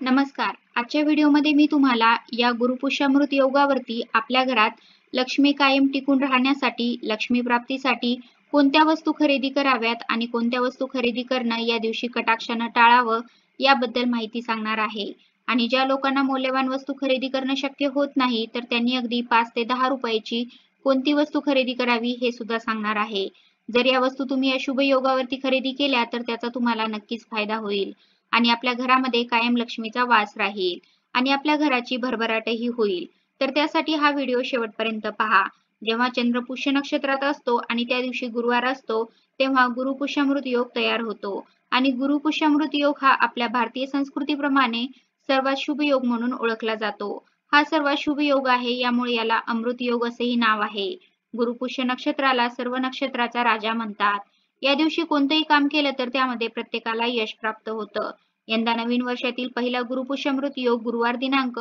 नमस्कार. आजच्या व्हिडिओमध्ये मी तुम्हाला या गुरुपुष्यामृत योगावरती आपल्या घरात लक्ष्मी कायम टिकून राहण्यासाठी, लक्ष्मी प्राप्तीसाठी कोणत्या वस्तू खरेदी कराव्यात आणि कोणत्या वस्तू खरेदी करणं या दिवशी कटाक्षानं टाळावं याबद्दल माहिती सांगणार आहे. आणि ज्या लोकांना मौल्यवान वस्तू खरेदी करणं शक्य होत नाही, तर त्यांनी अगदी 5 ते 10 रुपयाची कोणती वस्तू खरेदी करावी हे सुद्धा सांगणार आहे. जर या वस्तू तुम्ही अशुभ योगावरती खरेदी केल्या तर त्याचा तुम्हाला नक्कीच फायदा होईल. आणि आपल्या घरामध्ये कायम लक्ष्मीचा वास राहील आणि आपल्या घराची भरभराटही होईल. तर त्यासाठी हा व्हिडिओ शेवटपर्यंत पहा. जेव्हा चंद्र पुष्य नक्षत्रात असतो आणि त्या दिवशी गुरुवार असतो, तेव्हा गुरुपुष्यामृत योग तयार होतो आणि गुरुपुष्यामृत योग हा आपल्या भारतीय संस्कृतीप्रमाणे सर्वात शुभ योग म्हणून ओळखला जातो. हा सर्वात शुभ योग आहे, यामुळे याला अमृत योग असेही नाव आहे. गुरुपुष्य नक्षत्राला सर्व नक्षत्राचा राजा म्हणतात. या दिवशी कोणतेही काम केलं तर त्यामध्ये प्रत्येकाला यश प्राप्त होतं. यंदा नवीन वर्षातील पहिला गुरुपुष्यमृत योग गुरुवार दिनांक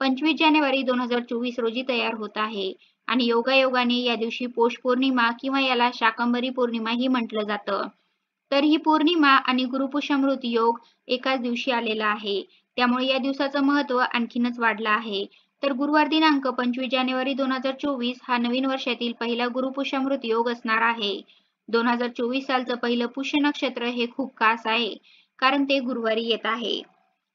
25 जानेवारी 2024 रोजी तयार होत आहे आणि योगायोगाने या दिवशी पौष पौर्णिमा किंवा याला शाकंभरी पौर्णिमाही म्हटलं जातं. तर ही पौर्णिमा आणि गुरुपुष्यमृत योग एकाच दिवशी आलेला आहे. त्यामुळे या दिवसाचं महत्त्व आणखीनच वाढलं आहे. तर गुरुवार दिनांक 25 जानेवारी 2024 हा नवीन वर्षातील पहिला गुरुपुष्यमृत योग असणार आहे. 2024 सालचं पहिलं पुष्य नक्षत्र हे खूप खास आहे, कारण ते गुरुवारी येत आहे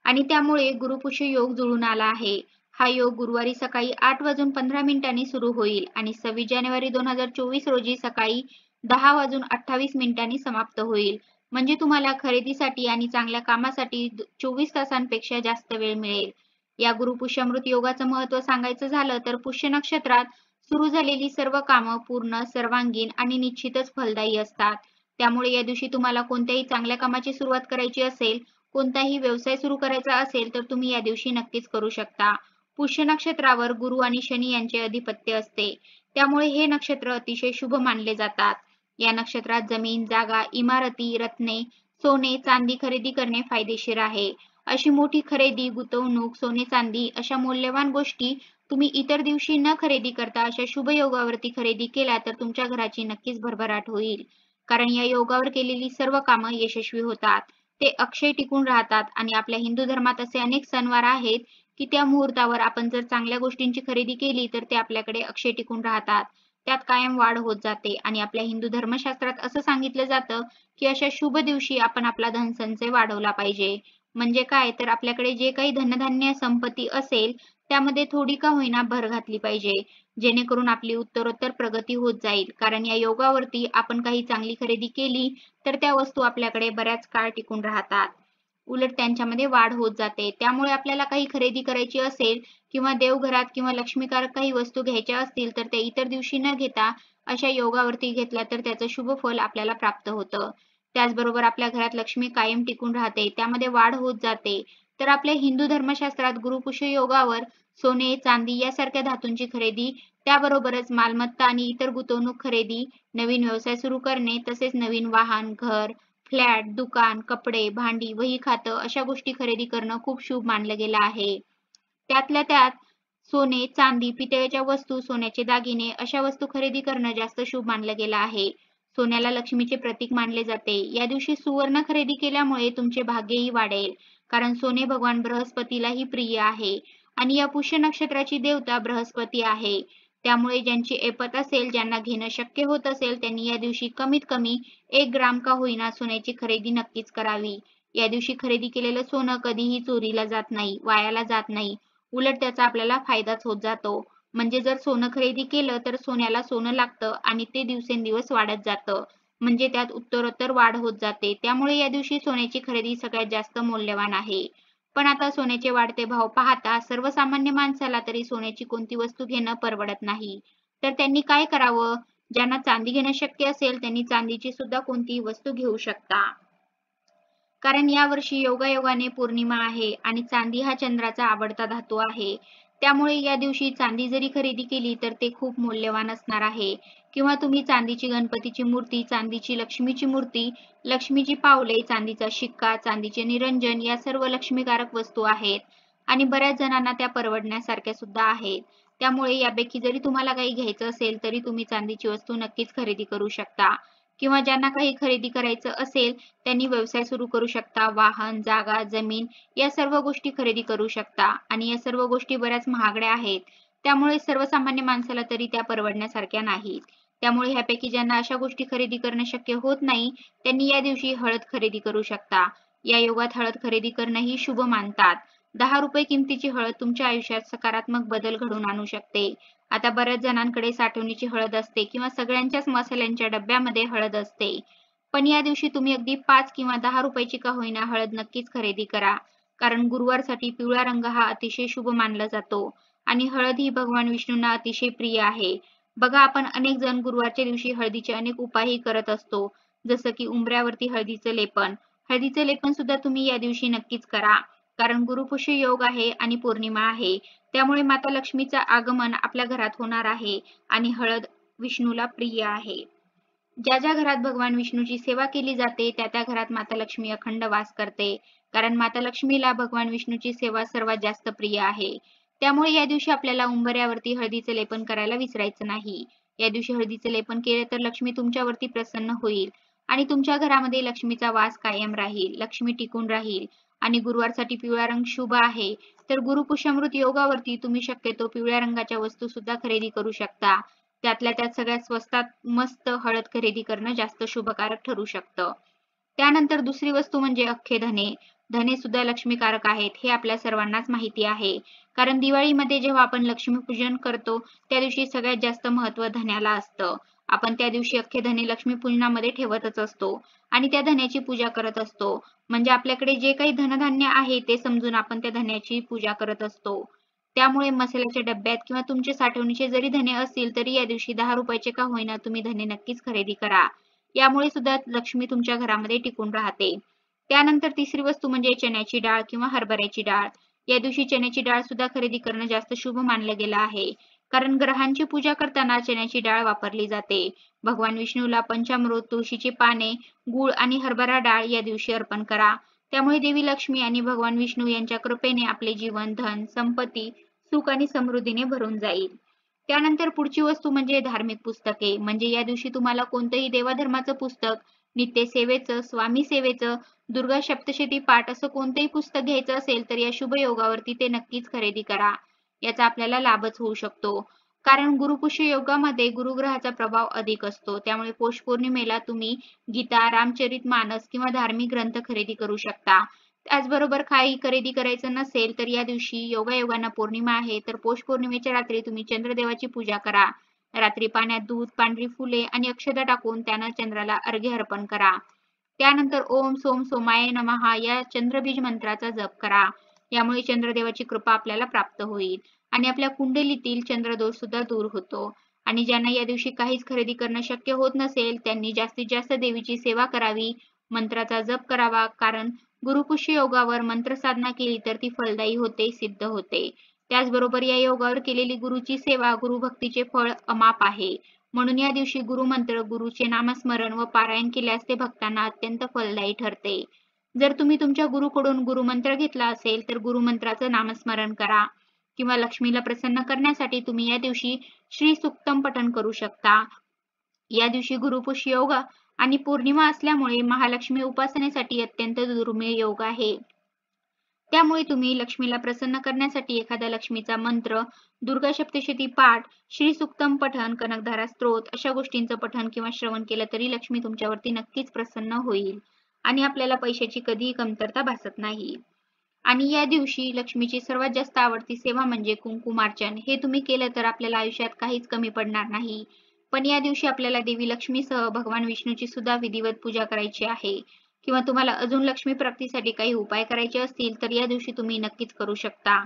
आणि त्यामुळे गुरुपुष्य योग जुळून आला आहे. हा योग गुरुवारी सकाळी 8:15 सुरू होईल आणि 26 जानेवारी 2024 रोजी सकाळी 10:28 समाप्त होईल. म्हणजे तुम्हाला खरेदीसाठी आणि चांगल्या कामासाठी 24 तासांपेक्षा जास्त वेळ मिळेल. या गुरुपुष्यमृत योगाचं महत्त्व सांगायचं झालं तर पुष्य नक्षत्रात सुरू झालेली सर्व कामं पूर्ण, सर्वांगीण आणि निश्चितच फलदायी असतात. त्यामुळे या दिवशी तुम्हाला कोणत्याही चांगल्या कामाची सुरुवात करायची असेल, कोणताही व्यवसाय सुरू करायचा असेल, तर तुम्ही या दिवशी नक्कीच करू शकता. पुष्य नक्षत्रावर गुरु आणि शनी यांचे अधिपत्य असते. त्यामुळे हे नक्षत्र अतिशय शुभ मानले जातात. या नक्षत्रात जमीन, जागा, इमारती, रत्ने, सोने, चांदी खरेदी करणे फायदेशीर आहे. अशी मोठी खरेदी, गुंतवणूक, सोने चांदी अशा मौल्यवान गोष्टी तुम्ही इतर दिवशी न खरेदी करता अशा शुभ योगावरती खरेदी केल्या तर तुमच्या घराची नक्कीच भरभराट होईल. कारण या योगावर केलेली सर्व कामं यशस्वी होतात. ते अक्षय टिकून राहतात आणि आपल्या हिंदू धर्मात असे अनेक सणवार आहेत की त्या मुहूर्तावर आपण जर चांगल्या गोष्टींची खरेदी केली तर ते आपल्याकडे अक्षय टिकून राहतात. त्यात कायम वाढ होत जाते आणि आपल्या हिंदू धर्मशास्त्रात असं सांगितलं जातं की अशा शुभ दिवशी आपण आपला धनसंचय वाढवला पाहिजे. म्हणजे काय, तर आपल्याकडे जे काही धनधान्य संपत्ती असेल त्यामध्ये थोडी का होईना भर घातली पाहिजे, जेणेकरून आपली उत्तरोत्तर प्रगती होत जाईल. कारण या योगावरती आपण काही चांगली खरेदी केली तर त्या वस्तू आपल्याकडे बऱ्याच काळ टिकून राहतात. उलट त्यांच्यामध्ये वाढ होत जाते. त्यामुळे आपल्याला काही खरेदी करायची असेल किंवा देवघरात किंवा लक्ष्मीकारक काही वस्तू घ्यायच्या असतील तर ते इतर दिवशी न घेता अशा योगावरती घेतल्या तर त्याचं शुभ फल आपल्याला प्राप्त होतं. त्याचबरोबर आपल्या घरात लक्ष्मी कायम टिकून राहते, त्यामध्ये वाढ होत जाते. तर आपल्या हिंदू धर्मशास्त्रात गुरुपुष्य योगावर सोने, चांदी यासारख्या धातूंची खरेदी, त्याबरोबरच मालमत्ता आणि इतर गुंतवणूक खरेदी, नवीन व्यवसाय सुरू करणे, तसेच नवीन वाहन, घर, फ्लॅट, दुकान, कपडे, भांडी, वही खातं अशा गोष्टी खरेदी करणं खूप शुभ मानलं गेलं आहे. त्यातल्या त्यात सोने, चांदी, पितळेच्या वस्तू, सोन्याचे दागिने अशा वस्तू खरेदी करणं जास्त शुभ मानलं गेलं आहे. सोन्याला लक्ष्मीचे प्रतीक मानले जाते. या दिवशी सुवर्ण खरेदी केल्यामुळे तुमचे भाग्यही वाढेल. कारण सोने भगवान बृहस्पतीलाही प्रिय आहे आणि या पुष्य नक्षत्राची देवता बृहस्पती आहे. त्यामुळे ज्यांची ऐपत असेल, ज्यांना घेणं शक्य होत असेल, त्यांनी या दिवशी कमीत कमी 1 ग्राम का होईना सोन्याची खरेदी नक्कीच करावी. या दिवशी खरेदी केलेलं सोनं कधीही चोरीला जात नाही, वायाला जात नाही. उलट त्याचा आपल्याला फायदाच होत जातो. म्हणजे जर सोनं खरेदी केलं तर सोन्याला सोनं लागतं आणि ते दिवसेंदिवस वाढत जातं. म्हणजे त्यात उत्तरोत्तर वाढ होत जाते. त्यामुळे या दिवशी सोन्याची खरेदी सगळ्यात जास्त मौल्यवान आहे. पण आता सोन्याचे वाढते भाव पाहता सर्वसामान्य माणसाला तरी सोन्याची कोणती वस्तू घेणं परवडत नाही. तर त्यांनी काय करावं? ज्यांना चांदी घेणं शक्य असेल त्यांनी चांदीची सुद्धा कोणतीही वस्तू घेऊ शकता. कारण यावर्षी योगायोगाने पौर्णिमा आहे आणि चांदी हा चंद्राचा आवडता धातू आहे. त्यामुळे या दिवशी चांदी जरी खरेदी केली तर ते खूप मौल्यवान असणार आहे. किंवा तुम्ही चांदीची गणपतीची मूर्ती, चांदीची लक्ष्मीची मूर्ती, लक्ष्मीची पावले, चांदीचा शिक्का, चांदीचे निरंजन या सर्व लक्ष्मीकारक वस्तू आहेत आणि बऱ्याच जणांना त्या परवडण्यासारख्या सुद्धा आहेत. त्यामुळे यापैकी जरी तुम्हाला काही घ्यायचं असेल तरी तुम्ही चांदीची वस्तू नक्कीच खरेदी करू शकता. किंवा ज्यांना काही खरेदी करायचं असेल त्यांनी व्यवसाय सुरू करू शकता. वाहन, जागा, जमीन या सर्व गोष्टी खरेदी करू शकता आणि या सर्व गोष्टी बऱ्याच महागड्या आहेत. त्यामुळे सर्वसामान्य माणसाला तरी त्या परवडण्यासारख्या नाहीत. त्यामुळे ह्यापैकी ज्यांना अशा गोष्टी खरेदी करणं शक्य होत नाही त्यांनी या दिवशी हळद खरेदी करू शकता. या योगात हळद खरेदी करणं ही शुभ मानतात. ₹10 किमतीची हळद तुमच्या आयुष्यात सकारात्मक बदल घडवून आणू शकते. आता बऱ्याच जणांकडे साठवणीची हळद असते किंवा सगळ्यांच्याच मसाल्यांच्या डब्यामध्ये हळद असते. पण या दिवशी तुम्ही अगदी 5 किंवा ₹10 का होईना हळद नक्कीच खरेदी करा. कारण गुरुवारसाठी पिवळा रंग हा अतिशय शुभ मानला जातो आणि हळद ही भगवान विष्णूंना अतिशय प्रिय आहे. बघा आपण अनेक जण गुरुवारच्या दिवशी हळदीचे अनेक उपायही करत असतो. जसं की उंबऱ्यावरती हळदीचं लेपन. हळदीचं लेपन सुद्धा तुम्ही या दिवशी नक्कीच करा. कारण गुरुपुष्य योग आहे आणि पौर्णिमा आहे. त्यामुळे माता लक्ष्मीचं आगमन आपल्या घरात होणार आहे आणि हळद विष्णूला प्रिय आहे. ज्या ज्या घरात भगवान विष्णूची सेवा केली जाते त्या त्या घरात माता लक्ष्मी अखंड वास करते. कारण माता लक्ष्मीला भगवान विष्णूची सेवा सर्वात जास्त प्रिय आहे. त्यामुळे या दिवशी आपल्याला उंबऱ्यावरती हळदीचे लेपन करायला विसरायचं नाही. या दिवशी हळदीचे लेपन केले तर लक्ष्मी तुमच्यावरती प्रसन्न होईल आणि तुमच्या घरामध्ये लक्ष्मीचा वास कायम राहील, लक्ष्मी टिकून राहील आणि गुरुवारसाठी पिवळा रंग शुभ आहे. तर गुरुपुष्यामृत योगावरती तुम्ही शक्यतो पिवळ्या रंगाच्या वस्तू सुद्धा खरेदी करू शकता. त्यातल्या त्यात सगळ्यात स्वस्तात मस्त हळद खरेदी करणं जास्त शुभकारक ठरू शकतं. त्यानंतर दुसरी वस्तू म्हणजे अख्खे धने. धने सुद्धा लक्ष्मीकारक आहेत हे आपल्या सर्वांनाच माहिती आहे. कारण दिवाळीमध्ये जेव्हा आपण लक्ष्मीपूजन करतो त्या दिवशी सगळ्यात जास्त महत्त्व धन्याला असतं. आपण त्या दिवशी अख्खे धने लक्ष्मीपूजनामध्ये ठेवतच असतो आणि त्या धन्याची पूजा करत असतो. म्हणजे आपल्याकडे जे काही धनधान्य आहे ते समजून आपण त्या धन्याची पूजा करत असतो. त्यामुळे मसाल्याच्या डब्यात किंवा तुमचे साठवणीचे जरी धने असतील तरी या दिवशी ₹10 का होईना तुम्ही धने नक्कीच खरेदी करा. यामुळे सुद्धा लक्ष्मी तुमच्या घरामध्ये टिकून राहते. त्यानंतर तिसरी वस्तू म्हणजे चण्याची डाळ किंवा हरभऱ्याची डाळ. या दिवशी चण्याची डाळ सुद्धा खरेदी करणं जास्त शुभ मानलं गेलं आहे. कारण ग्रहांची पूजा करताना चण्याची डाळ वापरली जाते. भगवान विष्णूला पंचामृत, तुळशीची पाने, गूळ आणि हरभरा डाळ या दिवशी अर्पण करा. त्यामुळे देवी लक्ष्मी आणि भगवान विष्णू यांच्या कृपेने आपले जीवन, धन, संपत्ती, सुख आणि समृद्धीने भरून जाईल. त्यानंतर पुढची वस्तू म्हणजे धार्मिक पुस्तके. म्हणजे या दिवशी तुम्हाला कोणतंही देवाधर्माचं पुस्तक, नित्यसेवेचं, स्वामी सेवेचं, दुर्गा सप्तशती पाठ असं कोणतंही पुस्तक घ्यायचं असेल तर या शुभ योगावरती ते नक्कीच खरेदी करा. याचा आपल्याला लाभच होऊ शकतो. कारण गुरुपुष्य योगामध्ये गुरुग्रहाचा प्रभाव अधिक असतो. त्यामुळे पौष पौर्णिमेला तुम्ही गीता, रामचरितमानस किंवा धार्मिक ग्रंथ खरेदी करू शकता. त्याचबरोबर काही खरेदी करायचं नसेल तर या दिवशी योगायोगानं पौर्णिमा आहे तर पौष पौर्णिमेच्या रात्री तुम्ही चंद्रदेवाची पूजा करा. रात्री पाण्यात दूध, पांढरी फुले आणि अक्षता टाकून त्यानं चंद्राला अर्घ्य अर्पण करा. त्यानंतर ओम सोम सोमाय नमः या चंद्रबीज मंत्राचा जप करा. यामुळे चंद्रदेवाची कृपा आपल्याला प्राप्त होईल आणि आपल्या कुंडलीतील चंद्रदोष सुद्धा दूर होतो. आणि ज्यांना या दिवशी काहीच खरेदी करणं शक्य होत नसेल त्यांनी जास्तीत जास्त देवीची सेवा करावी, मंत्राचा जप करावा. कारण गुरुपुष्य योगावर मंत्र साधना केली तर ती फलदायी होते, सिद्ध होते. त्याचबरोबर या योगावर केलेली गुरुची सेवा, गुरुभक्तीचे फळ अमाप आहे. म्हणून या दिवशी गुरुमंत्र, गुरुचे नामस्मरण व पारायण केल्यास ते भक्तांना अत्यंत फलदायी ठरते. जर तुम्ही तुमच्या गुरुकडून गुरुमंत्र घेतला असेल तर गुरुमंत्राचं नामस्मरण करा किंवा लक्ष्मीला प्रसन्न करण्यासाठी तुम्ही या दिवशी श्री सुक्तम पठण करू शकता. या दिवशी गुरुपुष्य योग आणि पौर्णिमा असल्यामुळे महालक्ष्मी उपासनेसाठी अत्यंत दुर्मिळ योग आहे. त्यामुळे तुम्ही लक्ष्मीला प्रसन्न करण्यासाठी एखादा लक्ष्मीचा मंत्र, दुर्गा सप्तशती पाठ, श्री सुक्तम पठण, कनकधारा स्तोत्र अशा गोष्टींचं पठण किंवा श्रवण केलं तरी लक्ष्मी तुमच्यावरती नक्कीच प्रसन्न होईल आणि आपल्याला पैशाची कधीही कमतरता भासत नाही. आणि या दिवशी लक्ष्मीची सर्वात जास्त आवडती सेवा म्हणजे कुंकुमार्चन. हे तुम्ही केलं तर आपल्याला आयुष्यात काहीच कमी पडणार नाही. पण या दिवशी आपल्याला देवी लक्ष्मीसह भगवान विष्णूची सुद्धा विधिवत पूजा करायची आहे. किंवा तुम्हाला अजून लक्ष्मी प्राप्तीसाठी काही उपाय करायचे असतील तर या दिवशी तुम्ही नक्कीच करू शकता.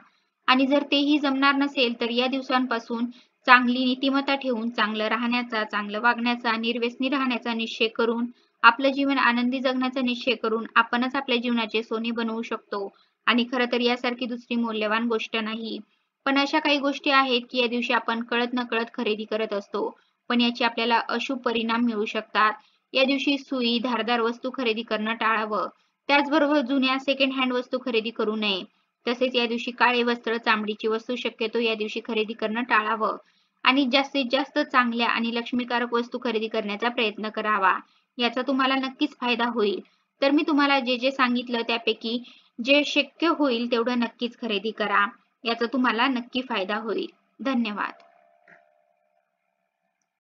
आणि जर तेही जमणार नसेल तर या दिवसांपासून चांगली नीतिमत्ता ठेवून चांगलं राहण्याचा, चांगलं वागण्याचा, निर्व्यसनी राहण्याचा निश्चय करून आपलं जीवन आनंदी जगण्याचा निश्चय करून आपणच आपल्या जीवनाचे सोने बनवू शकतो. आणि खरं तर यासारखी दुसरी मौल्यवान गोष्ट नाही. पण अशा काही गोष्टी आहेत की या दिवशी आपण कळत नकळत खरेदी करत असतो. पण याचे आपल्याला अशुभ परिणाम मिळू शकतात. या दिवशी सुई, धारदार वस्तू खरेदी करणं टाळावं. त्याचबरोबर जुन्या सेकंड हँड वस्तू खरेदी करू नये. तसेच या दिवशी काळे वस्त्र, चामडीची वस्तू शक्यतो या दिवशी खरेदी करणं टाळावं आणि जास्तीत जास्त चांगल्या आणि लक्ष्मीकारक वस्तू खरेदी करण्याचा प्रयत्न करावा. याचा तुम्हाला नक्कीच फायदा होईल. तर मी तुम्हाला जे जे सांगितलं त्यापैकी जे शक्य होईल तेवढं नक्कीच खरेदी करा. याचा तुम्हाला नक्की फायदा होईल. धन्यवाद.